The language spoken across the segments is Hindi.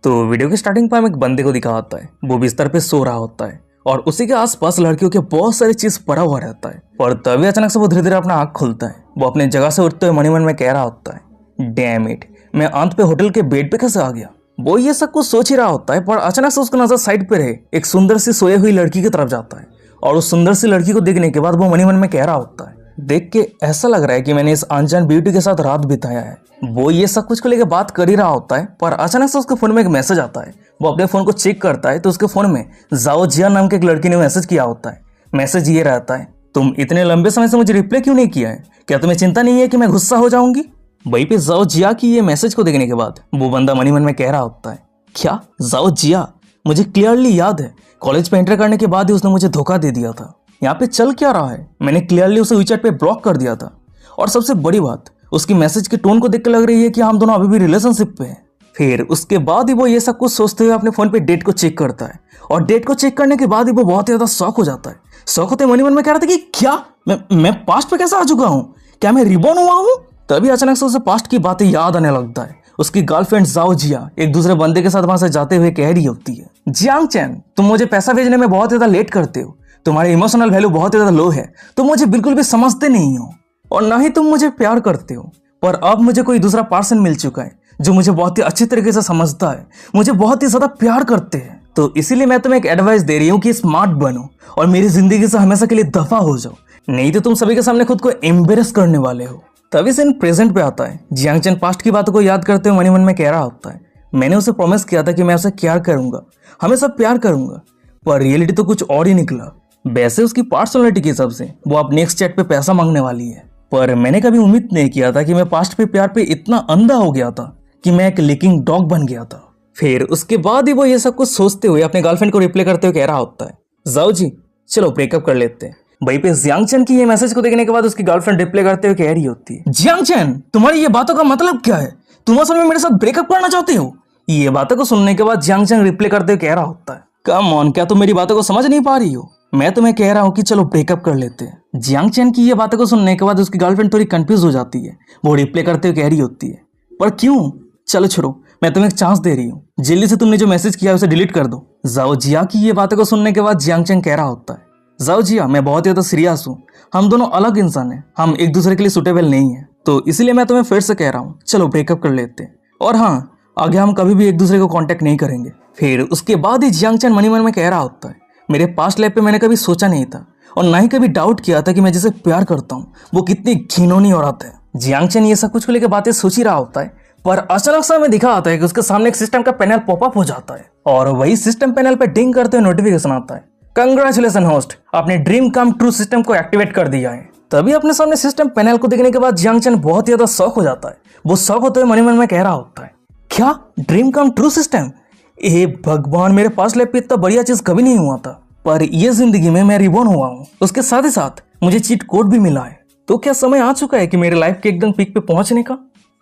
तो वीडियो की स्टार्टिंग पर हम एक बंदे को दिखा होता है, वो बिस्तर पे सो रहा होता है और उसी के आसपास लड़कियों के बहुत सारी चीज पड़ा हुआ रहता है। और तभी अचानक से वो धीरे धीरे अपना आँख खुलता है। वो अपने जगह से उठते हुए मन ही मन में कह रहा होता है, डैम इट, मैं अंत पे होटल के बेड पे कैसे आ गया। वो ये सब कुछ सोच ही रहा होता है, पर अचानक से उसका नजर साइड पे रहे एक सुंदर सी सोई हुई लड़की की तरफ जाता है। और उस सुंदर सी लड़की को देखने के बाद वो मन ही मन में कह रहा होता है, देख के ऐसा लग रहा है कि मैंने इस अनजान ब्यूटी के साथ रात बिताया है। वो ये सब कुछ को लेकर बात कर ही रहा होता है, पर अचानक से उसके फोन में एक मैसेज आता है। वो अपने फोन को चेक करता है तो उसके फोन में जाओ जिया नाम की एक लड़की ने मैसेज किया होता है। मैसेज ये रहता है, तुम इतने लंबे समय से मुझे रिप्लाई क्यों नहीं किया है, क्या तुम्हें चिंता नहीं है कि मैं गुस्सा हो जाऊंगी। वहीं पे जाओ जिया की ये मैसेज को देखने के बाद वो बंदा मन ही मन में कह रहा होता है, क्या जाओ जिया, मुझे क्लियरली याद है कॉलेज पे एंटर करने के बाद ही उसने मुझे धोखा दे दिया था। यहाँ पे चल क्या रहा है, मैंने क्लियरली उसे वीचैट पे ब्लॉक कर दिया था। और सबसे बड़ी बात, उसकी मैसेज के टोन को देख के लग रही है कि हम दोनों अभी भी रिलेशनशिप पे हैं। फिर उसके बाद ही वो ये सब कुछ सोचते हुए अपने फोन पे डेट को चेक करता है। और डेट को चेक करने के बाद ही वो बहुत ज्यादा शॉक हो जाता है। शॉक होते मन ही मन में कह रहा था कि क्या मैं पास्ट पे कैसे आ चुका हूँ, क्या मैं रिबॉर्न हुआ हूँ। तभी अचानक से उसे पास्ट की बातें याद आने लगता है। उसकी गर्लफ्रेंड जाओ जिया एक दूसरे बंदे के साथ वहां से जाते हुए कह रही होती है, जियांग चैन, तुम मुझे पैसा भेजने में बहुत ज्यादा लेट करते हो, तुम्हारी इमोशनल वैल्यू बहुत ज्यादा लो है, तुम मुझे बिल्कुल भी समझते नहीं हो और ना ही तुम मुझे प्यार करते हो। पर अब मुझे कोई दूसरा पर्सन मिल चुका है जो मुझे बहुत ही अच्छी तरीके से समझता है, मुझे बहुत ही ज्यादा प्यार करते हैं। तो इसीलिए मैं तुम्हें एक एडवाइस दे रही हूँ कि स्मार्ट बनो और मेरी जिंदगी से हमेशा के लिए दफा हो जाओ, नहीं तो तुम सभी के सामने खुद को एम्बेरस करने वाले हो। तभी सीन प्रेजेंट पे आता है। जियांग चैन पास्ट की बातों को याद करते हुए मन ही मन में कह रहा होता है, मैंने उसे प्रॉमिस किया था कि मैं उसे केयर करूंगा, हमेशा प्यार करूंगा, पर रियलिटी तो कुछ और ही निकला। वैसे उसकी पर्सनालिटी के हिसाब से वो अब नेक्स्ट चैट पे पैसा मांगने वाली है, पर मैंने कभी उम्मीद नहीं किया था कि मैं पास्ट पे प्यार पे इतना अंधा हो गया था कि मैं एक लीकिंग डॉग बन गया था। फिर उसके बाद ही वो ये सब कुछ सोचते हुए अपने गर्लफ्रेंड को रिप्लाई करते हुए कह रहा होता है, जाओ जी चलो ब्रेकअप कर लेते हैं। वहीं पे जियांग चैन की ये मैसेज को देखने के बाद उसकी गर्लफ्रेंड रिप्लाई करते हुए कह रही होती है, जियांग चैन, तुम्हारी ये बातों का मतलब क्या है, तुम असल में मेरे साथ ब्रेकअप करना चाहते हो। ये बातों को सुनने के बाद जियांग चैन रिप्लाई करते हुए कह रहा होता है, कम ऑन, क्या तुम मेरी बातों को समझ नहीं पा रही हो, मैं तुम्हें कह रहा हूँ कि चलो ब्रेकअप कर लेते हैं। जियांग चैन की ये बातों को सुनने के बाद उसकी गर्लफ्रेंड थोड़ी कंफ्यूज हो जाती है। वो रिप्लाई करते हुए कह रही होती है, पर क्यों, चलो छोड़ो, मैं तुम्हें एक चांस दे रही हूँ, जल्दी से तुमने जो मैसेज किया है उसे डिलीट कर दो। जाओ जिया की ये बातों को सुनने के बाद जियांग चैन कह रहा होता है, जाओ जिया, मैं बहुत ज्यादा सीरियस हूँ, हम दोनों अलग इंसान हैं, हम एक दूसरे के लिए सुटेबल नहीं है, तो इसीलिए मैं तुम्हें फिर से कह रहा हूँ, चलो ब्रेकअप कर लेते हैं, और हाँ, आगे हम कभी भी एक दूसरे को कांटेक्ट नहीं करेंगे। फिर उसके बाद ही जियांग चैन मन ही मन में कह रहा होता है, मेरे पास्ट लाइफ पे मैंने कभी सोचा नहीं था और ना ही कभी डाउट किया था कि मैं जिसे प्यार करता हूँ वो कितनी घिनौनी औरत है। जियांग चैन ये सब कुछ को लेकर बातें सोच ही रहा होता है, पर अचानक से हमें दिखा आता है कि उसके सामने एक सिस्टम का पैनल पॉपअप हो जाता है और वही सिस्टम पैनल पे डिंग करते हुए नोटिफिकेशन आता है, कंग्रेचुलेशन होस्ट, आपने ड्रीम कम ट्रू सिस्टम को एक्टिवेट कर दिया है। तभी अपने सामने सिस्टम पैनल को देखने के बाद जियांग चैन बहुत ज्यादा शॉक हो जाता है। वो शॉक होते हुए मन ही मन में कह रहा होता है, क्या ड्रीम कम ट्रू सिस्टम, ए भगवान, मेरे पास लाइफ पे इतना बढ़िया चीज कभी नहीं हुआ था, पर ये जिंदगी में मैं रिबॉर्न हुआ हूँ, उसके साथ ही साथ मुझे चीट कोड भी मिला है, तो क्या समय आ चुका है कि मेरे लाइफ के एकदम पीक पे पहुंचने का।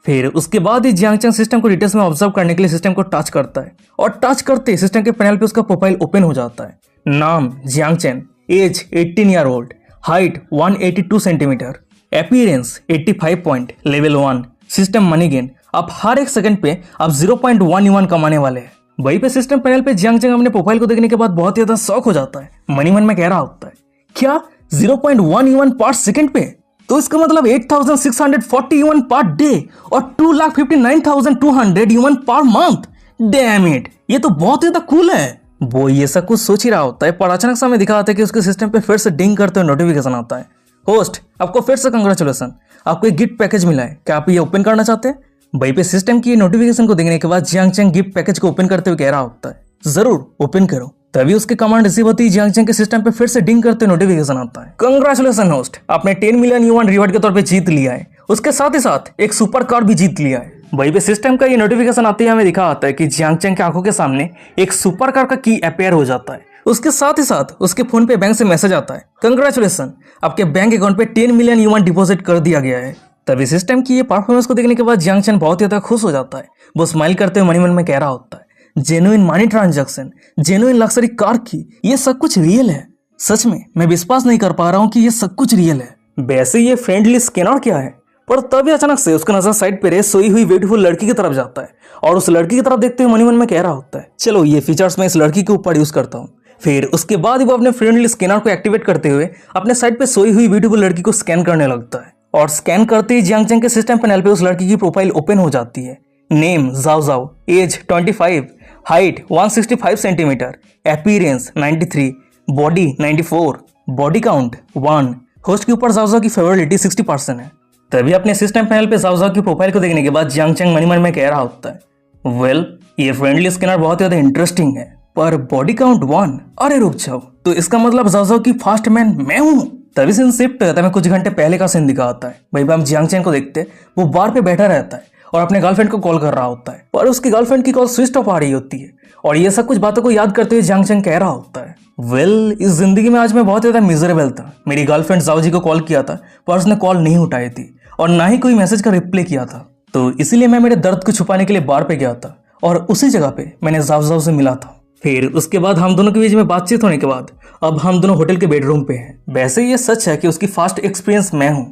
फिर उसके बाद ही जियांग चैन सिस्टम को डिटेल्स में ऑब्जर्व करने के लिए सिस्टम को टच करता है और टच करते सिस्टम के पैनल पे उसका प्रोफाइल ओपन हो जाता है। नाम Jiang Chen, age 18 year old, height 182 centimetre, appearance 85 point, level 1, system money gain, आप हर एक सेकंड पे आप 0.1 कमाने वाले हैं। वहीं पे सिस्टम पैनल पे जियांग चैन अपने प्रोफाइल को देखने के बाद बहुत ज्यादा शॉक हो जाता है। मन ही मन में कह रहा होता है, क्या 0.1 पर सेकंड पे, तो इसका मतलब 8640 यूएन पर डे और 2,59,200 UN per month. Damn it, ये तो बहुत ज्यादा कूल है। वो ये सब कुछ सोच ही रहा होता है, पर अचानक से हमें दिखा आता है कि उसके सिस्टम पे फिर से डिंग करते हुए नोटिफिकेशन आता है, होस्ट, आपको फिर से कंग्रेचुलेशन, आपको एक गिफ्ट पैकेज मिला है, क्या आप ये ओपन करना चाहते हैं। वहीं पे सिस्टम की नोटिफिकेशन को देखने के बाद जियांग चैन गिफ्ट पैकेज को ओपन करते हुए कह रहा होता है, जरूर ओपन करो। तभी उसके कमांड रिसीव होती है, जियांग चैन के सिस्टम पे फिर से डिंग करते नोटिफिकेशन आता है, कंग्रेचुलेशन होस्ट, आपने 10 मिलियन यूएन रिवॉर्ड के तौर पे जीत लिया है, उसके साथ ही साथ एक सुपर कार भी जीत लिया है। वहीं पे सिस्टम का ये नोटिफिकेशन आते ही हमें दिखा आता है कि जियांग चैन की आंखों के सामने एक सुपर कार का की अपेयर हो जाता है। उसके साथ ही साथ उसके फोन पे बैंक से मैसेज आता है, कंग्रेचुलेशन, आपके बैंक अकाउंट पे 10 मिलियन यूएन डिपॉजिट कर दिया गया है। तभी सिस्टम की ये परफॉर्मेंस को देखने के बाद जियांग चैन बहुत ज्यादा खुश हो जाता है। वो स्माइल करते हुए मन ही मन में कह रहा होता है, genuine money transaction, genuine luxury car की, ये सब कुछ रियल है। सच में मैं विश्वास नहीं कर पा रहा हूँ कि ये सब कुछ रियल है। वैसे ये फ्रेंडली स्कैनर क्या है, पर तभी अचानक से उसका नजर साइड पे रहे सोई हुई ब्यूटीफुल लड़की की तरफ जाता है और उस लड़की की तरफ देखते हुए मन में कह रहा होता है, चलो ये फीचर्स मैं इस लड़की के ऊपर यूज करता हूँ। फिर उसके बाद ही वो अपने फ्रेंडली स्कैनर को एक्टिवेट करते हुए अपने साइड पे सोई हुई ब्यूटीफुल लड़की को स्कैन करने लगता है और स्कैन करते ही जियांग चैंग के सिस्टम पैनल पे उस लड़की की प्रोफाइल ओपन हो जाती है। नेम जाओ जाओ, age 25, height 165 centimetre, appearance 93, body 94, body count 1, host के ऊपर जाओ जाओ की फेवरेबिलिटी 60% है। तभी अपने सिस्टम पैनल पे जाओ जाओ की प्रोफाइल को देखने के बाद जियांग चैंग मन में कह रहा होता है, वेल ये फ्रेंडली स्कैनर बहुत ज्यादा इंटरेस्टिंग है, पर बॉडी काउंट 1, अरे रुक जाओ, तो इसका मतलब जाओ जाओ की फास्ट मैन मैं हूँ। तभी सीन शिफ्ट होता है, कुछ घंटे पहले का सीन दिखा होता है। भाई हम जियांग चैंग को देखते वो बार पे बैठा रहता है और अपने गर्लफ्रेंड को कॉल कर रहा होता है, पर उसकी गर्लफ्रेंड की कॉल स्विच ऑफ आ रही होती है और ये सब कुछ बातों को याद करते हुए जियांग चैंग कह रहा होता है, वेल इस जिंदगी में आज मैं बहुत ज्यादा मिजरेबल था। मेरी गर्लफ्रेंड जाओ जी को कॉल किया था पर उसने कॉल नहीं उठाई थी और ना ही कोई मैसेज का रिप्लाई किया था, तो इसीलिए मैं मेरे दर्द को छुपाने के लिए बार पे गया था और उसी जगह पे मैंने जाओ से मिला था। फिर उसके बाद हम दोनों के बीच में बातचीत होने के बाद अब हम दोनों होटल के बेडरूम पे हैं। वैसे ये सच है कि उसकी फास्ट एक्सपीरियंस मैं हूँ,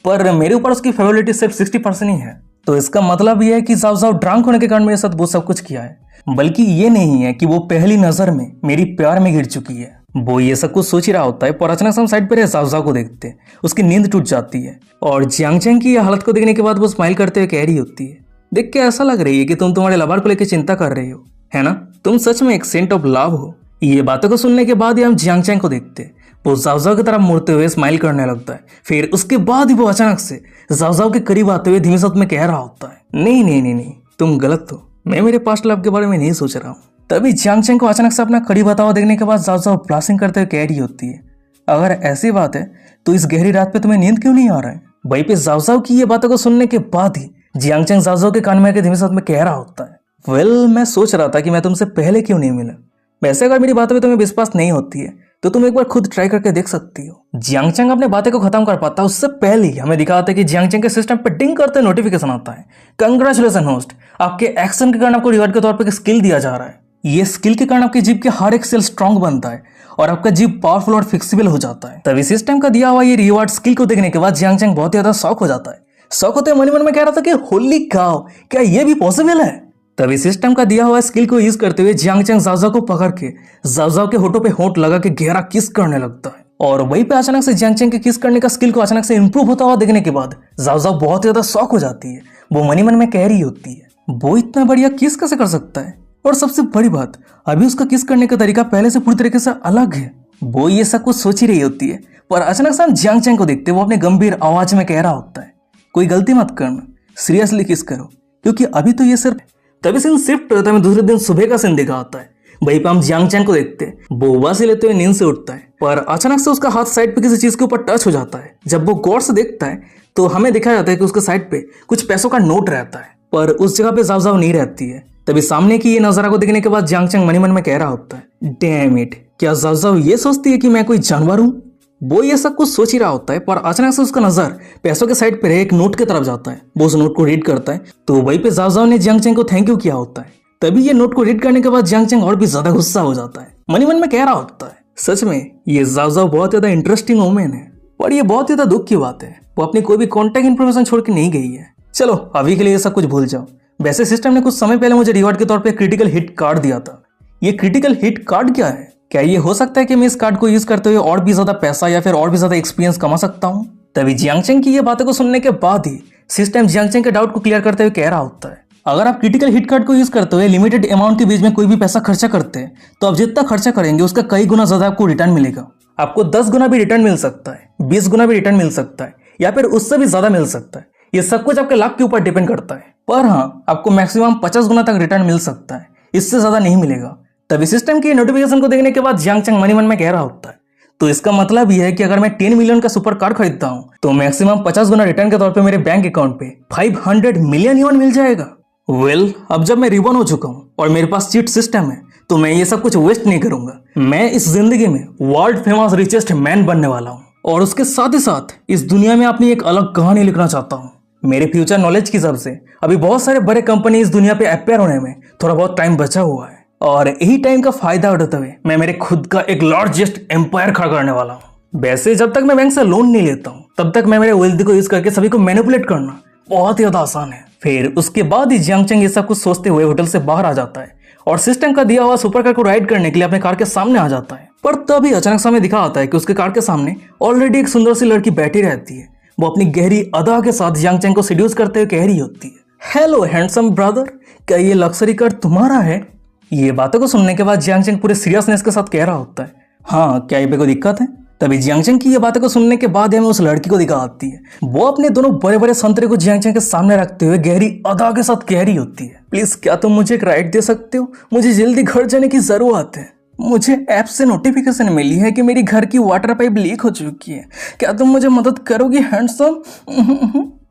पर मेरे ऊपर उसकी फेवरेबिलिटी सिर्फ 60% ही है, तो इसका मतलब ये है कि जाओ ड्रंक होने के कारण मेरे साथ वो सब कुछ किया है, बल्कि ये नहीं है कि वो पहली नजर में मेरी प्यार में गिर चुकी है। वो ये सब कुछ सोच ही रहा होता है, पर अचानक हम साइड पे रहे जाओ को देखते हैं, उसकी नींद टूट जाती है और जियांग चैंग की हालत को देखने के बाद वो स्माइल करते हुए कह रही होती है, देख के ऐसा लग रही है कि तुम तुम्हारे लवर को लेकर चिंता कर रही हो, है ना, तुम सच में एक सेंट ऑफ लव हो। ये बातों को सुनने के बाद ही हम जियांग चैंग को देखते हैं, वो जाओ की तरफ मुड़ते हुए स्माइल करने लगता है। फिर उसके बाद ही वो अचानक से जाओ के करीब आते हुए धीमे शब्द में कह रहा होता है, नहीं नहीं नहीं नहीं, तुम गलत हो, मैं मेरे पास्ट लव के बारे में नहीं सोच रहा हूँ। तभी जियांग चैंग को अचानक से अपना करीब आता हुआ देखने के बाद जाओ ब्लास्टिंग करते हुए कह रही होती है, अगर ऐसी बात है तो इस गहरी रात पे तुम्हें नींद क्यों नहीं आ रहा है। वहीं पे जाओ की ये बातों को सुनने के बाद ही जियांग चैंग जाओ के कान में आके धीमे शब्द में कह रहा होता है, वेल मैं सोच रहा था कि मैं तुमसे पहले क्यों नहीं मिला। वैसे अगर मेरी बातों पे तुम्हें विश्वास नहीं होती है तो तुम एक बार खुद ट्राई करके देख सकती हो। जियांग चैंग अपने बातें को खत्म कर पाता उससे पहले ही हमें दिखाता है कि जियांग चैंग के सिस्टम पे डिंग करते नोटिफिकेशन आता है, कंग्रेचुलेशन होस्ट, आपके एक्शन के कारण आपको रिवार्ड के तौर पर स्किल दिया जा रहा है। ये स्किल के कारण आपकी जीभ के हर एक सेल स्ट्रांग बनता है और आपका जीभ पावरफुल और फिक्सिबल हो जाता है। तभी सिस्टम का दिया हुआ ये रिवार्ड स्किल को देखने के बाद जियांग चैंग बहुत ज्यादा शॉक हो जाता है। शॉक होते मन में कह रहा था कि होली काउ, क्या ये भी पॉसिबल है। तभी सिस्टम का दिया हुआ स्किल को यूज करते हुए जियांग चैंग जाओ को पकड़ के जाओ के होठों पे होठ लगा के गहरा किस करने लगता है और वहीं पे अचानक से जियांग चैंग के किस करने का स्किल को अचानक से इंप्रूव होता हुआ देखने के बाद जाओ बहुत ज्यादा शॉक हो जाती है। वो मन में कह रही होती है, वो इतना बढ़िया किस कैसे कर सकता है, और सबसे बड़ी बात अभी उसका किस करने का तरीका पहले से पूरी तरीके से अलग है। वो ये सब कुछ सोच ही रही होती है, पर अचानक से हम जियांग चैंग को देखते वो अपने गंभीर आवाज में कह रहा होता है, कोई गलती मत करना, सीरियसली किस करो, क्योंकि अभी तो ये सिर्फ। तभी सीन शिफ्ट होता है, दूसरे दिन सुबह का सीन दिखा होता है। वहीं पे हम जियांग चैंग को देखते हैं, वो उबासी लेते हुए नींद से उठता है, पर अचानक से उसका हाथ साइड पे किसी चीज के ऊपर टच हो जाता है। जब वो गौर से देखता है तो हमें दिखाया जाता है कि उसके साइड पे कुछ पैसों का नोट रहता है, पर उस जगह पे जाओ नहीं रहती है। तभी सामने की ये नजारा को देखने के बाद जियांग चैंग मन में कह रहा होता है, डैम इट, क्या जाओ ये सोचती है कि मैं कोई जानवर हूँ। वो ये सब कुछ सोच ही रहा होता है, पर अचानक से उसका नजर पैसों के साइड पे एक नोट की तरफ जाता है। वो उस नोट को रीड करता है तो वहीं पे जाओ ने जियांग चैंग को थैंक यू किया होता है। तभी ये नोट को रीड करने के बाद जियांग चैंग और भी ज्यादा गुस्सा हो जाता है, मन में कह रहा होता है, सच में ये जाओ बहुत ज्यादा इंटरेस्टिंग वुमेन है, पर ये बहुत ज्यादा दुख की बात है, वो अपनी कोई भी कॉन्टेक्ट इन्फॉर्मेशन छोड़ के नहीं गई है। चलो अभी के लिए ये सब कुछ भूल जाओ। वैसे सिस्टम ने कुछ समय पहले मुझे रिवॉर्ड के तौर पे क्रिटिकल हिट कार्ड दिया था। ये क्रिटिकल हिट कार्ड क्या है? क्या ये हो सकता है कि मैं इस कार्ड को यूज करते हुए और भी ज्यादा पैसा या फिर और भी ज्यादा एक्सपीरियंस कमा सकता हूँ? तभी जियांग चैंग की ये बातों को सुनने के बाद ही सिस्टम जियांग चैंग के डाउट को क्लियर करते हुए कह रहा होता है, अगर आप क्रिटिकल हिट कार्ड को यूज करते हुए लिमिटेड अमाउंट के बीच में कोई भी पैसा खर्चा करते हैं तो आप जितना खर्चा करेंगे उसका कई गुना ज्यादा आपको रिटर्न मिलेगा। आपको 10 गुना भी रिटर्न मिल सकता है, 20 गुना भी रिटर्न मिल सकता है, या फिर उससे भी ज्यादा मिल सकता है। ये सब कुछ आपके लक के ऊपर डिपेंड करता है, पर हाँ आपको मैक्सिमम 50 गुना तक रिटर्न मिल सकता है, इससे ज्यादा नहीं मिलेगा। तभी सिस्टम की नोटिफिकेशन को देखने के बाद जियांग चैंग मन में कह रहा होता है, तो इसका मतलब यह है कि अगर मैं 10 मिलियन का सुपर कार खरीदता हूँ तो मैक्सिमम 50 गुना रिटर्न के तौर पे मेरे बैंक अकाउंट पे 500 मिलियन युआन मिल जाएगा। वेल, अब जब मैं रिबॉर्न हो चुका हूँ और मेरे पास चीट सिस्टम है तो मैं ये सब कुछ वेस्ट नहीं करूंगा। मैं इस जिंदगी में वर्ल्ड फेमस रिचेस्ट मैन बनने वाला हूँ और उसके साथ ही साथ इस दुनिया में अपनी एक अलग कहानी लिखना चाहता हूँ। मेरे फ्यूचर नॉलेज की हिसाब से अभी बहुत सारे बड़े कंपनी इस दुनिया पे अपेयर होने में थोड़ा बहुत टाइम बचा हुआ है और यही टाइम का फायदा उठाते हुए मैं मेरे खुद का एक लार्जेस्ट एम्पायर खड़ा करने वाला हूँ। वैसे जब तक मैं बैंक से लोन नहीं लेता हूँ तब तक मैं मेरे वेल्थ को यूज करके सभी को मैनिपुलेट करना बहुत ही ज्यादा आसान है। फिर उसके बाद ही जियांग चेंग ये सब कुछ सोचते हुए होटल से बाहर आ जाता है और सिस्टम का दिया हुआ सुपर कार को राइड करने के लिए अपने कार के सामने आ जाता है। पर तभी अचानक समय दिखा आता है कि उसके कार के सामने ऑलरेडी एक सुंदर सी लड़की बैठी रहती है। वो अपनी गहरी अदा के साथ जियांग चेंग को सेड्यूस करते हुए कह रही होती है, हेलो हैंडसम ब्रदर, क्या ये लग्जरी कार तुम्हारा है? ये बातों को सुनने के बाद जियांग चेंग पूरे सीरियसनेस के साथ कह रहा होता है, हाँ क्या ये पे कोई दिक्कत है? तभी जियांग चेंग की ये बातों को सुनने के बाद हमें उस लड़की को दिखा आती है। वो अपने दोनों बड़े बड़े संतरे को जियांग चेंग के सामने रखते हुए गहरी अदा के साथ कह रही होती है, प्लीज क्या तुम मुझे एक राइड दे सकते हो? मुझे जल्दी घर जाने की जरूरत है। मुझे ऐप से नोटिफिकेशन मिली है कि मेरी घर की वाटर पाइप लीक हो चुकी है। क्या तुम मुझे मदद करोगी हैंडसम?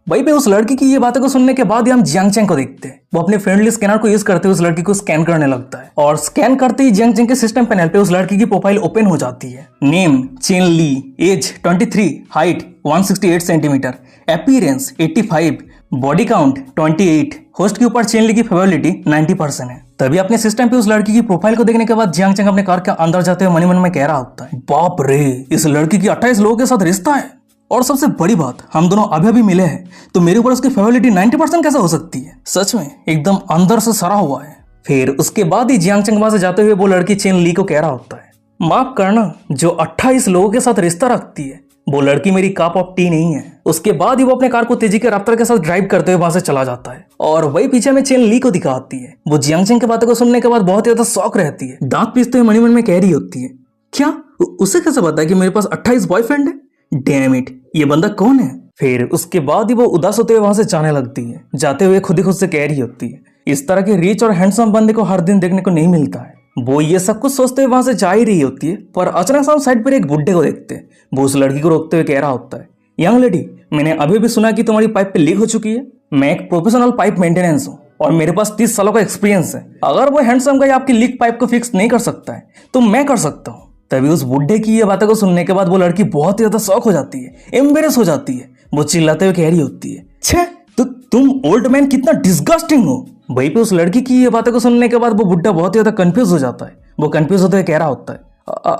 वहीं पे उस लड़की की ये बातों को सुनने के बाद हम जियांग चेंग को देखते हैं। वो अपने फ्रेंडली स्कैनर को यूज करते हुए उस लड़की को स्कैन करने लगता है और स्कैन करते ही जियांग चेंग के सिस्टम पैनल पे उस लड़की की प्रोफाइल ओपन हो जाती है। Name Chen Li, age 23, height 168 centimetre, appearance 85, body count 28, host के ऊपर चेन ली की फेवरेबिलिटी 90% है। तभी अपने सिस्टम पे उस लड़की की प्रोफाइल को देखने के बाद जियांग चेंग अपने कार के अंदर जाते हुए मन ही मन में कह रहा होता है, बाप रे, इस लड़की की 28 लोगों के साथ रिश्ता है। और सबसे बड़ी बात, हम दोनों अभी मिले हैं तो मेरे ऊपर उसकी फेवरेबिलिटी 90% कैसे हो सकती है? सच में एकदम अंदर से सरा हुआ है। फिर उसके बाद ही जियांग चेंग वहां से जाते हुए वो लड़की चेन ली को कह रहा होता है, माफ करना, जो 28 लोगों के साथ रिश्ता रखती है वो लड़की मेरी कप ऑफ टी नहीं है। उसके बाद ही वो अपने कार को तेजी के रफ्तार के साथ ड्राइव करते हुए वहां से चला जाता है और वही पीछे में चेन ली को दिखाती है। वो जियांग चेंग की बातों को सुनने के बाद बहुत ही ज्यादा शौक रहती है। दांत पीसते हुए मन में कह रही होती है, क्या उसे कैसे पता है कि मेरे पास 28 बॉयफ्रेंड है? डैम इट, ये बंदा कौन है? फिर उसके बाद ही वो उदास होते हुए वहां से जाने लगती है। जाते हुए खुद ही खुद से कह रही होती है, इस तरह के रिच और हैंडसम बंदे को हर दिन देखने को नहीं मिलता है। वो ये सब कुछ सोचते हुए वहां से जा ही रही होती है, पर अचानक से साइड पर एक बुड्ढे को देखते हैं। वो उस लड़की को रोकते हुए कह रहा होता है, यंग लेडी, मैंने अभी भी सुना कि तुम्हारी पाइप पे लीक हो चुकी है। मैं एक प्रोफेशनल पाइप मेंटेनेंस हूँ और मेरे पास 30 सालों का एक्सपीरियंस है। अगर वो हैंडसम गाय आपकी लीक पाइप को फिक्स नहीं कर सकता है तो मैं कर सकता हूँ। तभी उस बुड्ढे की ये बातों को सुनने के बाद वो लड़की बहुत ही ज्यादा शॉक हो जाती है, एम्बेरस हो जाती है। वो चिल्लाते हुए कह रही होती है, छे, तो तुम ओल्ड मैन कितना डिस्गस्टिंग हो। वहीं पे उस लड़की की ये बातों को सुनने के बाद वो बुड्ढा बहुत ही ज्यादा कंफ्यूज हो जाता है। वो कंफ्यूज होते हुए कह रहा होता है,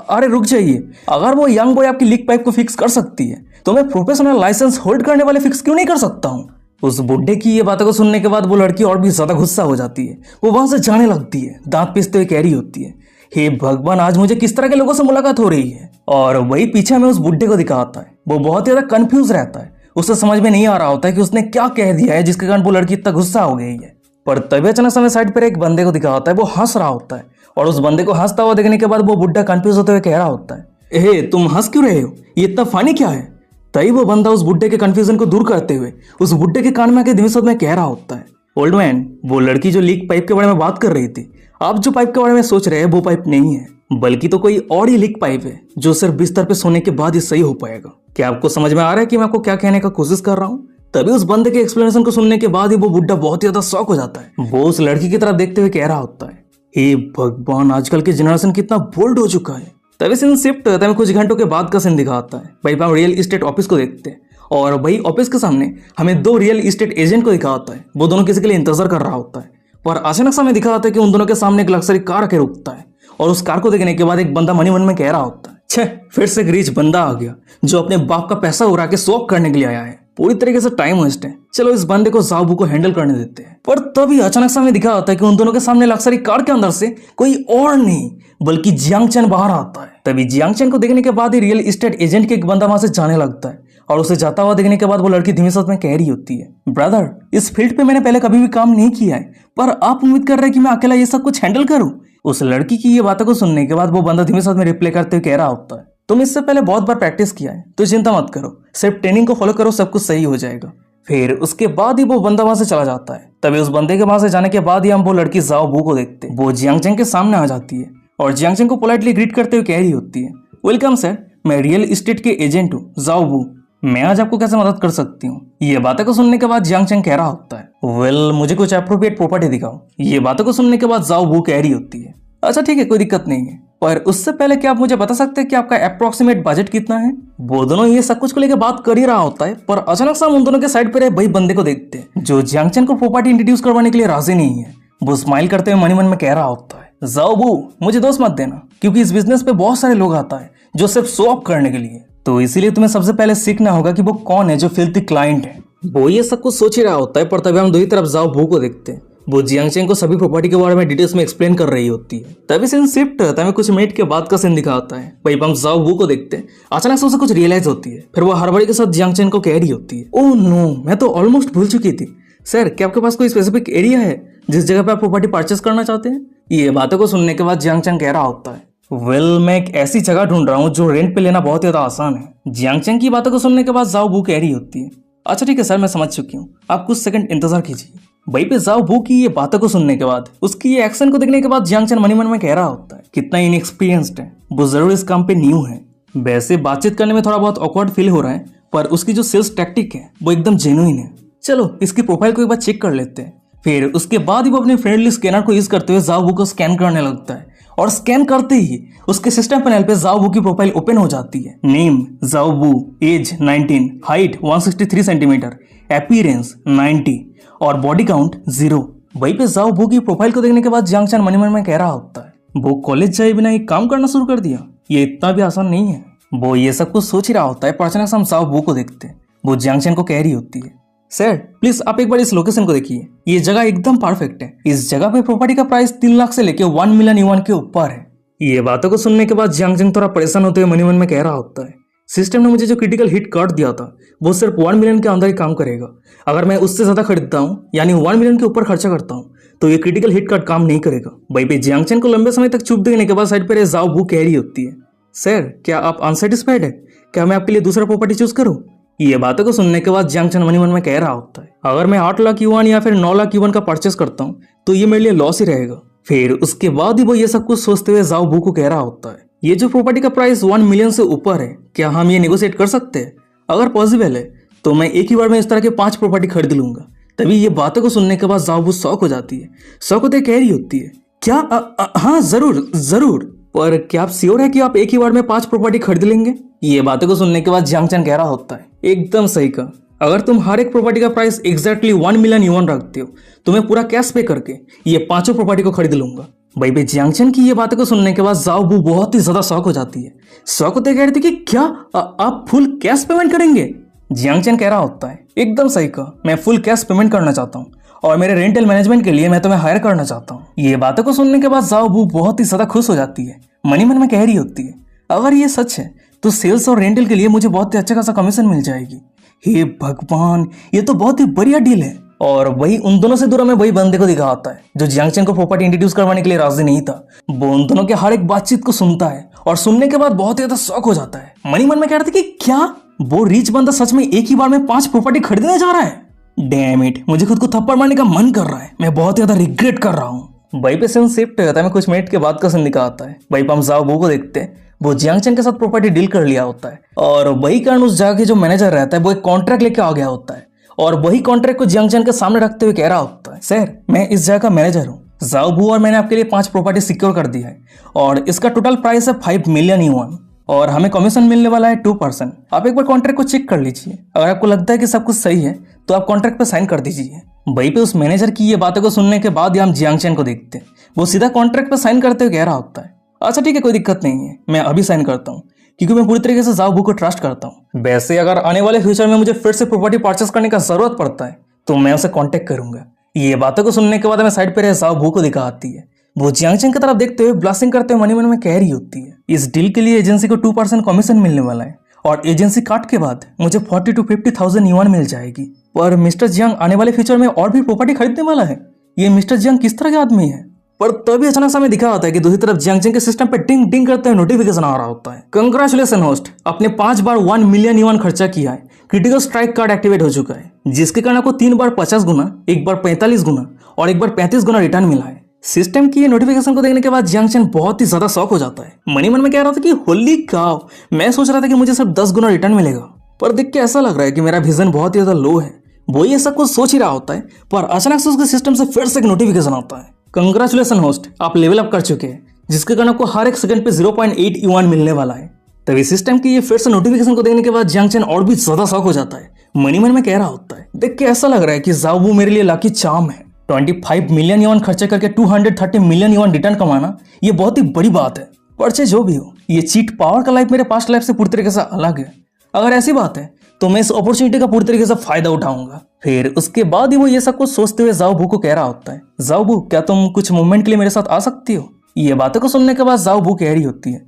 अरे रुक जाइए, अगर वो यंग बॉय आपकी लीक पाइप को फिक्स कर सकती है तो मैं प्रोफेशनल लाइसेंस होल्ड करने वाले फिक्स क्यों नहीं कर सकता हूँ? उस बुड्ढे की ये बातों को सुनने के बाद वो लड़की और भी ज्यादा गुस्सा हो जाती है। वो वहां से जाने लगती है, दांत पीसते हुए कह रही होती है, हे भगवान, आज मुझे किस तरह के लोगों से मुलाकात हो रही है? और वही पीछे में उस बुड्ढे को दिखाता है। वो बहुत ज्यादा कंफ्यूज रहता है। उसे समझ में नहीं आ रहा होता है कि उसने क्या कह दिया है जिसके कारण वो लड़की इतना गुस्सा हो गई है। पर तभी अचानक समय साइड पर एक बंदे को दिखाता है। वो हंस रहा होता है और उस बंदे को हंसता हुआ देखने के बाद वो बुड्ढा कंफ्यूज होते हुए कह रहा होता है, हे तुम हंस क्यों रहे हो? ये इतना फनी क्या है? तभी वो बंदा उस बुड्ढे के कंफ्यूजन को दूर करते हुए उस बुड्ढे के कान में आके धीमे शब्द में कह रहा होता है, ओल्ड मैन, वो लड़की जो लीक पाइप के बारे में बात कर रही थी, आप जो पाइप के बारे में सोच रहे हैं वो पाइप नहीं है, बल्कि तो कोई और ही लीक पाइप है जो सिर्फ बिस्तर पे सोने के बाद ही सही हो पाएगा। क्या आपको समझ में आ रहा है कि मैं आपको क्या कहने का कोशिश कर रहा हूँ? तभी उस बंदे के एक्सप्लेनेशन को सुनने के बाद ही वो बुड्ढा बहुत ही ज्यादा शॉक हो जाता है। वो उस लड़की की तरफ देखते हुए कह रहा होता है, हे भगवान, आजकल के जनरेशन कितना बोल्ड हो चुका है। तभी सीन शिफ्ट होता है, कुछ घंटों के बाद का सीन दिखाता है। भाई हम रियल इस्टेट ऑफिस को देखते हैं और वही ऑफिस के सामने हमें दो रियल इस्टेट एजेंट को दिखाता है। वो दोनों किसी के लिए इंतजार कर रहा होता है, पर अचानक से हमें दिखाता है कि उन दोनों के सामने एक लग्जरी कार आके रुकता है और उस कार को देखने के बाद एक बंदा मन में कह रहा होता है, छे, फिर से एक रिच बंदा आ गया जो अपने बाप का पैसा उड़ा के शॉप करने के लिए आया है। पूरी तरीके से टाइम वेस्ट है, चलो इस बंदे को ज़ाओबू को हैंडल करने देते हैं। पर तभी अचानक से हमें दिखा आता है कि उन दोनों के सामने लग्जरी कार के अंदर से कोई और नहीं बल्कि जियांग चेन बाहर आता है। तभी जियांग चेन को देखने के बाद ही रियल इस्टेट एजेंट के एक बंदा वहां से जाने लगता है और उसे जाता हुआ देखने के बाद वो लड़की धीमे शब्द में कह रही होती है, ब्रदर, इस फील्ड पे मैंने पहले कभी भी काम नहीं किया है, पर आप उम्मीद कर रहे हैं कि मैं अकेला ये सब कुछ हैंडल करूं? उस लड़की की ये बातों को सुनने के बाद वो बंदा धीमे शब्द में रिप्लाई करते हुए कह रहा होता है, तुम इससे पहले बहुत बार प्रैक्टिस किया है तो चिंता मत करो, सिर्फ ट्रेनिंग को फॉलो करो, सब कुछ सही हो जाएगा। फिर उसके बाद ही वो बंदा वहां से चला जाता है। तभी उस बंदे के वहां से जाने के बाद ही हम वो लड़की ज़ाओबू को देखते हैं। वो जियांग चेन के सामने आ जाती है और जियांग चेन को पोलाइटली ग्रीट करते हुए कह रही होती है, वेलकम सर, मैं रियल इस्टेट के एजेंट हूँ ज़ाओबू, मैं आज आपको कैसे मदद कर सकती हूँ? ये बातों को सुनने के बाद जियांग चेन कह रहा होता है, वेल, मुझे कुछ अप्रोप्रिएट प्रॉपर्टी दिखाओ। ये बातों को सुनने के बाद ज़ाओबू कह रही होती है, अच्छा ठीक है, कोई दिक्कत नहीं है, पर उससे पहले क्या आप मुझे बता सकते हैं कि आपका अप्रोक्सीमेट बजट कितना है? वो दोनों ये सब कुछ को लेकर बात कर ही रहा होता है, पर अचानक से हम उन दोनों के साइड पे रहे वही बंदे को देखते हैं जो जियांग चेन को प्रॉपर्टी इंट्रोड्यूस करवाने के लिए राजी नहीं है। वो स्माइल करते हुए मन में कह रहा होता है, ज़ाओबू, मुझे दोस्त मत देना, क्योंकि इस बिजनेस पे बहुत सारे लोग आता है जो सिर्फ शो ऑफ करने के लिए। तो इसीलिए तुम्हें सबसे पहले सीखना होगा कि वो कौन है जो फिल्थी क्लाइंट है। वो ये सब कुछ सोच ही रहा होता है, पर तभी हम दूसरी तरफ जाओ बू को देखते हैं। वो जियांगचेंग को सभी प्रॉपर्टी के बारे में डिटेल्स में एक्सप्लेन कर रही होती है। तभी सीन शिफ्ट होता है, कुछ मिनट के बाद का सीन दिखा होता है। वहीं हम जाओ बू को देखते हैं। अचानक से उसे कुछ रियलाइज होती है, फिर वो हड़बड़ी के साथ जियांगचेंग को कह रही होती है, ओह नो, मैं तो ऑलमोस्ट भूल चुकी थी। सर, क्या आपके पास कोई स्पेसिफिक एरिया है जिस जगह पे आप प्रॉपर्टी परचेस करना चाहते हैं? ये बातों को सुनने के बाद जियांगचेंग कह रहा होता है, वेल, मैं एक ऐसी जगह ढूंढ रहा हूँ जो रेंट पे लेना बहुत ज्यादा आसान है। जियांगचेंग की बातों को सुनने के बाद जाओ बू कह रही होती है, अच्छा ठीक है सर, मैं समझ चुकी हूँ, आप कुछ सेकंड इंतजार कीजिए। वहीं पे जाओ बू की ये बातों को सुनने के बाद, उसकी ये एक्शन को देखने के बाद जियांगचेंग मनी मन में कह रहा होता है, कितना इनएक्सपीरियंस्ड है, वो जरूर इस काम पे न्यू है। वैसे बातचीत करने में थोड़ा बहुत ऑकवर्ड फील हो रहा है, पर उसकी जो सेल्स टैक्टिक है वो एकदम जेन्युइन है। चलो इसकी प्रोफाइल को एक बार चेक कर लेते हैं। फिर उसके बाद ही वो अपने फ्रेंडली स्कैनर को यूज करते हुए जाओ बू को स्कैन करने लगता है, और स्कैन करते ही उसके सिस्टम पैनल पे जाओ बू की प्रोफाइल ओपन हो जाती है। नेम जाओ बू, एज 19, हाइट 163 सेंटीमीटर, अपीयरेंस 90 और बॉडी काउंट 0। वहीं पे जाओ बू की प्रोफाइल को देखने के बाद जियांगचेंग मन में कह रहा होता है, वो कॉलेज जाए बिना एक काम करना शुरू कर दिया, ये इतना भी आसान नहीं है। वो ये सब कुछ सोच ही रहा होता है, पर अचानक से हम जाओ बू को देखते हैं। वो जियांगचेंग को कह रही होती है, सर प्लीज आप एक बार इस लोकेशन को देखिए, ये जगह एकदम परफेक्ट है। इस जगह पे प्रॉपर्टी का प्राइस 3 लाख से लेके 1 मिलियन युआन के ऊपर है। ये बातों को सुनने के बाद जियांगचेंग थोड़ा परेशान होते हुए मनी मन में कह रहा होता है, सिस्टम ने मुझे जो क्रिटिकल हिट कार्ड दिया था वो सिर्फ 1 मिलियन के अंदर ही काम करेगा। अगर मैं उससे ज्यादा खरीदता हूँ, यानी 1 मिलियन के ऊपर खर्चा करता हूँ, तो ये क्रिटिकल हिट कार्ड काम नहीं करेगा। वहीं पे जियांगचेंग को लंबे समय तक चुप देखने के बाद साइड पर जाओ बू कह रही होती है, सर क्या आप अनसेटिस्फाइड है? क्या मैं आपके लिए दूसरा प्रॉपर्टी चूज करूं? ये बातों को सुनने के बाद जियांगचेंग मनी मन में कह रहा होता है, अगर मैं 8 लाख युआन या फिर 9 लाख युआन का परचेस करता हूँ तो ये मेरे लिए लॉस ही रहेगा। फिर उसके बाद ही वो ये सब कुछ सोचते हुए जाओ बू को कह रहा होता है, ये जो प्रॉपर्टी का प्राइस 1 मिलियन से ऊपर है, क्या हम ये नेगोशिएट कर सकते हैं? अगर पॉसिबल है तो मैं एक ही बार में इस तरह के 5 प्रॉपर्टी खरीद लूंगा। तभी ये बातों को सुनने के बाद जाओ बू शॉक हो जाती है। शॉक होते कह रही होती है, क्या हाँ जरूर जरूर, पर क्या आप श्योर है कि आप एक ही बार में 5 प्रॉपर्टी खरीद लेंगे? ये बातों को सुनने के बाद जियांगचेंग कह रहा होता है, एकदम सही कहा, अगर तुम हर एक प्रॉपर्टी का प्राइस एग्जैक्टली 1 मिलियन युआन रखते हो तो मैं पूरा कैश पे करके ये 5 प्रॉपर्टी को खरीद लूंगा। भाई भाई जियांगचेंग की ये बातों को सुनने के बाद जाओ बू बहुत ही ज्यादा शॉक हो जाती है। शॉक होते कह रही थी कि क्या आप फुल कैश पेमेंट करेंगे? जियांगचेंग कह रहा होता है, एकदम सही कहा, मैं फुल कैश पेमेंट करना चाहता हूँ और मेरे रेंटल मैनेजमेंट के लिए मैं तुम्हें हायर करना चाहता हूँ। ये बातों को सुनने के बाद जाओ बू बहुत ही ज्यादा खुश हो जाती है। मनी मन में कह रही होती है, अगर ये सच है तो सेल्स और रेंटल के लिए मुझे बहुत ही अच्छा खासा कमीशन मिल जाएगी। हे भगवान, ये तो बहुत ही बढ़िया डील है। और वही उन दोनों से दूर में वही बंदे को दिखा होता है जो जियांगचेंग को प्रॉपर्टी इंट्रोड्यूस करवाने के लिए राजी नहीं था। वो उन दोनों के हर एक बातचीत को सुनता है और सुनने के बाद बहुत ही ज्यादा शॉक हो जाता है। मनी मन में कह रहा था कि क्या वो रिच बंदा सच में एक ही बार में 5 प्रॉपर्टी खरीदने जा रहा है? डैम इट, मुझे खुद को थप्पड़ मारने का मन कर रहा है, मैं बहुत ज्यादा रिग्रेट कर रहा हूँ। वहीं पे सीन शिफ्ट होता है, मैं कुछ मिनट के बाद का सीन दिखा आता है। वहीं पे हम जाओ बू को देखते हैं, वो जियांगचेंग के साथ प्रॉपर्टी डील कर लिया होता है और वही कारण उस जगह के जो मैनेजर रहता है वो एक कॉन्ट्रैक्ट लेके आ गया होता है और वही कॉन्ट्रैक्ट को जियांगचेंग के सामने रखते हुए कह रहा होता है, सर मैं इस जगह का मैनेजर हूँ जाओ बू और मैंने आपके लिए 5 प्रॉपर्टी सिक्योर कर दी है और इसका टोटल प्राइस है 5 मिलियन युआन और हमें कमीशन मिलने वाला है 2%। आप एक बार कॉन्ट्रैक्ट को चेक कर लीजिए, अगर आपको लगता है कि सब कुछ सही है तो आप कॉन्ट्रैक्ट पे साइन कर दीजिए। वहीं पे उस मैनेजर की ये बातों को सुनने के बाद ही हम जियांगचेंग को देखते हैं, वो सीधा कॉन्ट्रैक्ट पे साइन करते हुए कह रहा होता है, अच्छा ठीक है कोई दिक्कत नहीं है, मैं अभी साइन करता हूँ क्योंकि मैं पूरी तरीके से जाओ बू को ट्रस्ट करता हूँ। वैसे अगर आने वाले फ्यूचर में मुझे फिर से प्रॉपर्टी परचेस करने का जरूरत पड़ता है तो मैं उसे कांटेक्ट करूंगा। ये बातों को सुनने के बाद हमें साइड पे रहे जाओ बू को दिखा आती है, वो जियांगचेंग की तरफ देखते हुए ब्लास्टिंग करते हुए मनी मन में कह रही होती है, इस डील के लिए एजेंसी को 2% कमीशन मिलने वाला है और एजेंसी काट के बाद मुझे 40 to 50,000 युआन मिल जाएगी। पर मिस्टर जियांग आने वाले फ्यूचर में और भी प्रॉपर्टी खरीदने वाला है, ये मिस्टर जियांग किस तरह के आदमी है? पर तभी अचानक हमें दिखा होता है कि दूसरी तरफ जियांगचेंग के सिस्टम पे टिंग टिंग करते हुए नोटिफिकेशन आ रहा होता है, कंग्रेचुलेशन होस्ट, आपने 5 बार 1 मिलियन युआन खर्चा किया है, क्रिटिकल स्ट्राइक कार्ड एक्टिवेट हो चुका है, जिसके कारण आपको 3 बार 50 गुना, एक बार 45 गुना और एक बार 35 गुना रिटर्न मिला है। सिस्टम की ये नोटिफिकेशन को देखने के बाद जियांगचेंग बहुत ही ज्यादा शॉक हो जाता है। मनी मन में कह रहा था कि होली काउ, मैं सोच रहा था कि मुझे सिर्फ 10 गुना रिटर्न मिलेगा, पर देख के ऐसा लग रहा है कि मेरा विजन बहुत ही ज्यादा लो है। वो ये सब कुछ सोच ही रहा होता है, पर अचानक से उसके सिस्टम से फिर से एक नोटिफिकेशन आता है, कंग्रेचुलेशन होस्ट, आप लेवल अप कर चुके हैं, जिसके कारण आपको हर एक सेकंड पे 0.8 युआन मिलने वाला है। तभी सिस्टम की ये फिर से नोटिफिकेशन को देखने के बाद जियांगचेंग और भी ज्यादा शॉक हो जाता है। मनी मन में कह रहा होता है, देख के ऐसा लग रहा है कि जाओ बू मेरे लिए लकी चार्म है। 25 मिलियन युआन खर्चा करके 230 मिलियन युआन रिटर्न कमाना ये बहुत ही बड़ी बात है। पर चाहे जो भी हो, ये चीट पावर का लाइफ मेरे पास्ट लाइफ से पूरी तरीके से अलग है। अगर ऐसी बात है तो मैं इस अपॉर्चुनिटी का पूरी तरीके से फायदा उठाऊंगा। फिर उसके बाद ही वो ये सब कुछ सोचते हुए जाओ बू को कह रहा होता है, जाओ बू क्या तुम कुछ मोमेंट के लिए मेरे साथ आ सकती हो? ये बातों को सुनने के बाद जाओ बू कह रही होती है,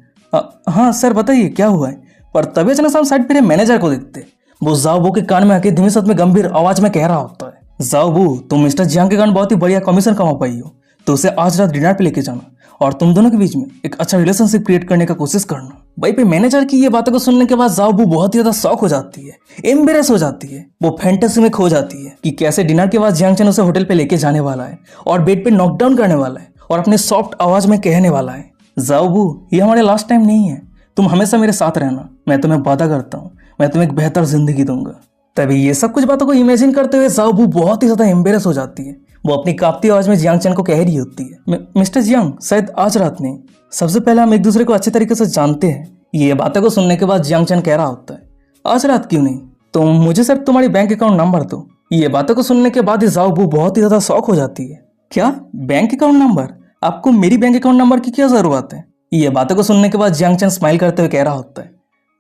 हाँ सर बताइए क्या हुआ है। पर तभी अचानक से हम साइड पे मैनेजर को देखते, वो जाओ बू के कान में आके धीमे साथ में गंभीर आवाज में कह रहा होता है, जाओ बू तुम मिस्टर जियांग के कारण बहुत ही बढ़िया कमीशन कमा पाई हो, तो उसे आज रात डिनर पे लेके जाना और तुम दोनों के बीच में एक अच्छा रिलेशनशिप क्रिएट करने का कोशिश करना। भाई पे मैनेजर की ये बातों को सुनने के बाद जाओ बू बहुत ही ज्यादा शॉक हो जाती है, एम्बेरेस हो जाती है। वो फैंटेसी में खो जाती है कि कैसे डिनर के बाद जियांग चैन उसे होटल पे लेके जाने वाला है और बेड पे नॉकडाउन करने वाला है और अपने सॉफ्ट आवाज में कहने वाला है, जाओ बू ये हमारे लास्ट टाइम नहीं है, तुम हमेशा मेरे साथ रहना, मैं तुम्हें वादा करता हूँ मैं तुम्हें एक बेहतर जिंदगी दूंगा। तभी ये सब कुछ बातों को इमेजिन करते हुए जाओ बू बहुत ही ज्यादा एम्बेरेस हो जाती है। वो अपनी कांपती आवाज में जियांग चैन को कह रही होती है, मिस्टर जियांग शायद आज रात नहीं, सबसे पहले हम एक दूसरे को अच्छे तरीके से जानते हैं। ये बातों को सुनने के बाद जियांग चैन कह रहा होता है, आज रात क्यों नहीं, तुम मुझे सिर्फ तुम्हारी बैंक अकाउंट नंबर दो। ये बातों को सुनने के बाद ही जाओ बू बहुत ही ज्यादा शॉक हो जाती है, क्या बैंक अकाउंट नंबर? आपको मेरी बैंक अकाउंट नंबर की क्या जरूरत है? ये बातों को सुनने के बाद जियांग चैन स्माइल करते हुए कह रहा होता है,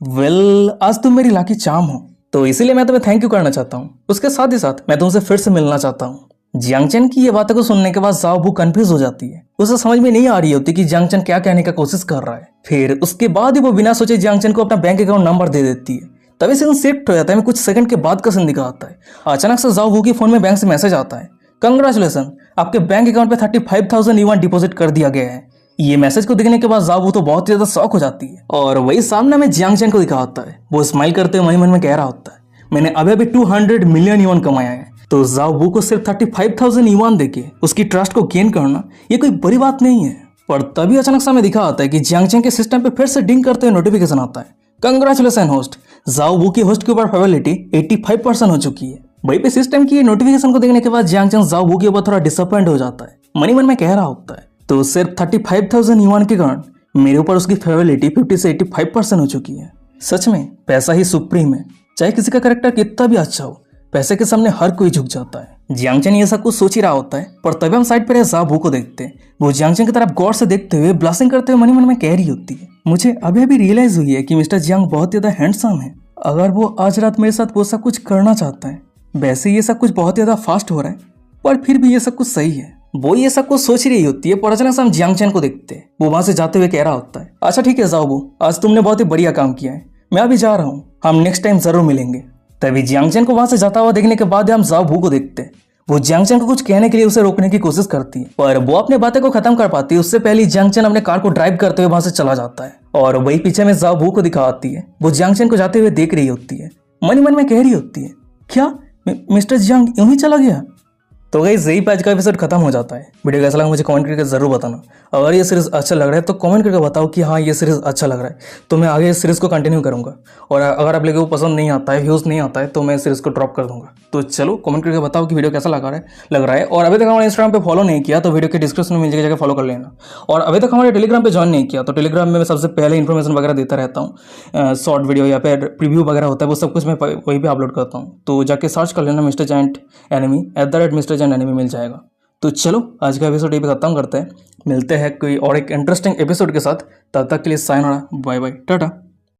वेल आज तुम मेरी लाकी चार्म हो, तो इसीलिए मैं तुम्हें थैंक यू करना चाहता हूँ। उसके साथ ही साथ मैं तुमसे फिर से मिलना चाहता हूँ। जियांग चैन की ये बातों को सुनने के बाद जाओ बू कंफ्यूज हो जाती है, उसे समझ में नहीं आ रही होती कि जियांग चैन क्या कहने का कोशिश कर रहा है। फिर उसके बाद ही वो बिना सोचे जियांग चैन को अपना बैंक अकाउंट नंबर दे देती है। तभी सीन शिफ्ट हो जाता है, कुछ सेकंड के बाद का सीन दिखाता है। अचानक से जाओ बू के फोन में बैंक से मैसेज आता है, कंग्रेचुलेसन आपके बैंक अकाउंट पे 35,000 युआन डिपॉजिट कर दिया गया है। ये मैसेज को देखने के बाद जाओ बू तो बहुत ज्यादा शॉक हो जाती है और वही सामने में जियांग चैन को दिखा होता है। वो स्माइल करते हुए मन में कह रहा होता है, मैंने अभी 200 मिलियन युआन कमाया है, तो जाओ बू को सिर्फ 35,000 युआन देके उसकी ट्रस्ट को गेन करना ये कोई बड़ी बात नहीं है। पर तभी अचानक से हमें दिखा आता है कि जियांग चैन के सिस्टम पे फिर से डिंग करते हुए नोटिफिकेशन आता है, कंग्रेचुलेसन होस्ट, जाओ बू की होस्ट के ऊपर प्रोबेबिलिटी 85% हो चुकी है। वहीं पे सिस्टम की नोटिफिकेशन को देखने के बाद जियांग चैन जाओ बू के ऊपर थोड़ा डिसअपॉइंट हो जाता है, मन में कह रहा होता है, तो सिर्फ 35,000 युआन के कारण मेरे ऊपर उसकी फेवरेबिलिटी 50 से 85% हो चुकी है। सच में पैसा ही सुप्रीम है, चाहे किसी का कैरेक्टर कितना भी अच्छा हो, पैसे के सामने हर कोई झुक जाता है। जियांग चैन ये सब कुछ सोच ही रहा होता है, पर तभी हम साइड पर जाओ बू को देखते हैं। वो जियांग चैन की तरफ गौर से देखते हुए ब्लशिंग करते हुए मन में कह रही होती है, मुझे अभी रियलाइज हुई है कि मिस्टर जियांग बहुत ज्यादा हैंडसम है। अगर वो आज रात मेरे साथ वो सब कुछ करना चाहता है, वैसे ये सब कुछ बहुत ज्यादा फास्ट हो रहा है, पर फिर भी ये सब कुछ सही है। वो ये सब कुछ सोच रही होती है, पर अचानक से हम जियांग चैन को देखते हैं। वो वहां से जाते हुए कह रहा होता है, अच्छा ठीक है जाओ बू, आज तुमने बहुत ही बढ़िया काम किया है, मैं अभी जा रहा हूँ, हम नेक्स्ट टाइम जरूर मिलेंगे। तभी जियांग चैन को वहां से जाता हुआ देखने के बाद हम जाओ बू को देखते हैं। वो जियांग चैन को कुछ कहने के लिए उसे रोकने की कोशिश करती है, पर वो अपने बातें को खत्म कर पाती है उससे पहले जियांग चैन अपने कार को ड्राइव करते हुए वहां से चला जाता है और वही पीछे में जाओ बू को दिखा आती है। वो जियांग चैन को जाते हुए देख रही होती है, मन में कह रही होती है, क्या मिस्टर जियांग यूं ही चला गया? तो गाइस यही पे आज का एपिसोड खत्म हो जाता है। वीडियो कैसा लगा मुझे कमेंट करके जरूर बताना। अगर ये सीरीज अच्छा लग रहा है तो कमेंट करके बताओ कि हाँ ये सीरीज अच्छा लग रहा है, तो मैं आगे इस सीरीज को कंटिन्यू करूंगा। और अगर आप लोगों को पसंद नहीं आता है, व्यूज़ नहीं आता है, तो मैं इस सीरीज को ड्रॉप कर दूंगा। तो चलो कमेंट करके बताओ कि वीडियो कैसा लग रहा है। और अभी तक हमारे इंस्टाग्राम पे फॉलो नहीं किया तो वीडियो के डिस्क्रिप्शन में मिल जाएगा, फॉलो कर लेना। और अभी तक हमारे टेलीग्राम पे ज्वाइन नहीं किया तो टेलीग्राम में मैं सबसे पहले इन्फॉर्मेशन वगैरह देता रहता हूँ, शॉर्ट वीडियो या फिर प्रीव्यू वगैरह होता है, वो सब कुछ मैं वहीं पर अपलोड करता हूँ। तो जाके सर्च कर लेना Mister Giant Enemy @Mister Giant Enemy मिल जाएगा। तो चलो आज का एपिसोड ये भी खत्म करते हैं, मिलते हैं कोई और एक इंटरेस्टिंग एपिसोड के साथ। तब तक के लिए साइन, बाय बाय, टाटा।